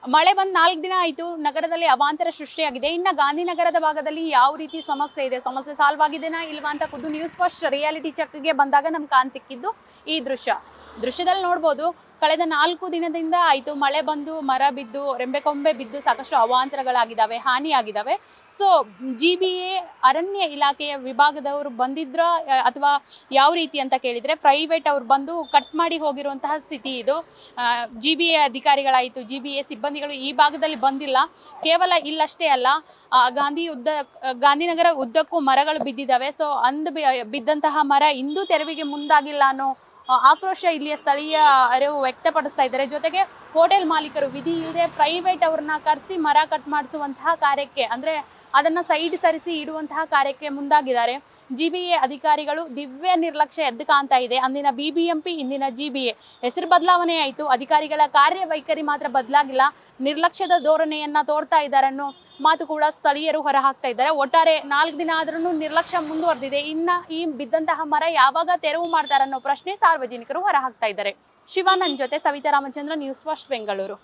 ಮಳೆ ಬಂದು 4 ದಿನ ಆಯಿತು, ನಗರದಲ್ಲಿ ಅವಾಂತರ ಸೃಷ್ಟಿಯಾಗಿದೆ. ಇನ್ನು ಗಾಂಧಿನಗರದ ಭಾಗದಲ್ಲಿ ಯಾವ ರೀತಿ ಸಮಸ್ಯೆ ಇದೆ, ಸಮಸ್ಯೆ ಸಾಲ್ವ್ ಆಗಿದೆನಾ ಇಲ್ವಾ ಅಂತ ಖುದ್ದು ನ್ಯೂಸ್ ಫಸ್ಟ್ ರಿಯಾಲಿಟಿ ಚೆಕ್ಗೆ ಬಂದಾಗ ನಮ್ಗೆ ಕಾಣ್ ಸಿಕ್ಕಿದ್ದು ಈ ದೃಶ್ಯದಲ್ಲಿ ನೋಡ್ಬೋದು. ಕಳೆದ 4 ದಿನದಿಂದ ಆಯಿತು ಮಳೆ ಬಂದು ಮರ ಬಿದ್ದು ರೆಂಬೆಕೊಂಬೆ ಬಿದ್ದು ಸಾಕಷ್ಟು ಅವಾಂತರಗಳಾಗಿದ್ದಾವೆ, ಹಾನಿಯಾಗಿದ್ದಾವೆ. ಸೊ GBA ಅರಣ್ಯ ಇಲಾಖೆಯ ವಿಭಾಗದವರು ಬಂದಿದ್ರ ಅಥವಾ ಯಾವ ರೀತಿ ಅಂತ ಕೇಳಿದರೆ ಪ್ರೈವೇಟ್ ಅವ್ರು ಬಂದು ಕಟ್ ಮಾಡಿ ಹೋಗಿರುವಂತಹ ಸ್ಥಿತಿ ಇದು. GBA ಅಧಿಕಾರಿಗಳಾಯಿತು, GBA ಸಿಬ್ಬಂದಿಗಳು ಈ ಭಾಗದಲ್ಲಿ ಬಂದಿಲ್ಲ. ಕೇವಲ ಇಲ್ಲಷ್ಟೇ ಅಲ್ಲ, ಗಾಂಧಿನಗರ ಉದ್ದಕ್ಕೂ ಮರಗಳು ಬಿದ್ದಿದ್ದಾವೆ. ಸೊ ಬಿದ್ದಂತಹ ಮರ ಇಂದು ತೆರವಿಗೆ ಮುಂದಾಗಿಲ್ಲ ಅನ್ನೋ ಆಕ್ರೋಶ ಇಲ್ಲಿಯ ಸ್ಥಳೀಯರು ವ್ಯಕ್ತಪಡಿಸ್ತಾ ಇದ್ದಾರೆ. ಜೊತೆಗೆ ಹೋಟೆಲ್ ಮಾಲೀಕರು ವಿಧಿ ಇಲ್ಲದೆ ಪ್ರೈವೇಟ್ ಅವ್ರನ್ನ ಕರೆಸಿ ಮರ ಕಟ್ ಮಾಡಿಸುವಂತಹ ಕಾರ್ಯಕ್ಕೆ, ಅಂದ್ರೆ ಅದನ್ನ ಸೈಡ್ ಸರಿಸಿ ಇಡುವಂತಹ ಕಾರ್ಯಕ್ಕೆ ಮುಂದಾಗಿದ್ದಾರೆ. GBA ಅಧಿಕಾರಿಗಳು ದಿವ್ಯ ನಿರ್ಲಕ್ಷ್ಯ ಎದ್ದು ಕಾಣ್ತಾ ಇದೆ. ಅಂದಿನ BBMP, ಇಂದಿನ GBA ಹೆಸರು ಬದಲಾವಣೆ ಆಯಿತು, ಅಧಿಕಾರಿಗಳ ಕಾರ್ಯವೈಖರಿ ಮಾತ್ರ ಬದಲಾಗಿಲ್ಲ. ನಿರ್ಲಕ್ಷ್ಯದ ಧೋರಣೆಯನ್ನ ತೋರ್ತಾ ಇದ್ದಾರೆ ಅನ್ನೋ ಮಾತು ಕೂಡ ಸ್ಥಳೀಯರು ಹೊರ ಹಾಕ್ತಾ ಇದ್ದಾರೆ. ಒಟ್ಟಾರೆ 4 ದಿನ ಆದ್ರೂ ನಿರ್ಲಕ್ಷ್ಯ ಮುಂದುವರೆದಿದೆ. ಇನ್ನ ಈ ಬಿದ್ದಂತಹ ಮರ ಯಾವಾಗ ತೆರವು ಮಾಡ್ತಾರನ್ನೋ ಪ್ರಶ್ನೆ ಸಾರ್ವಜನಿಕರು ಹೊರ ಹಾಕ್ತಾ ಇದ್ದಾರೆ. ಶಿವಾನಂದ್ ಜೊತೆ ಸವಿತಾ ರಾಮಚಂದ್ರ, ನ್ಯೂಸ್ ಫಸ್ಟ್ ಬೆಂಗಳೂರು.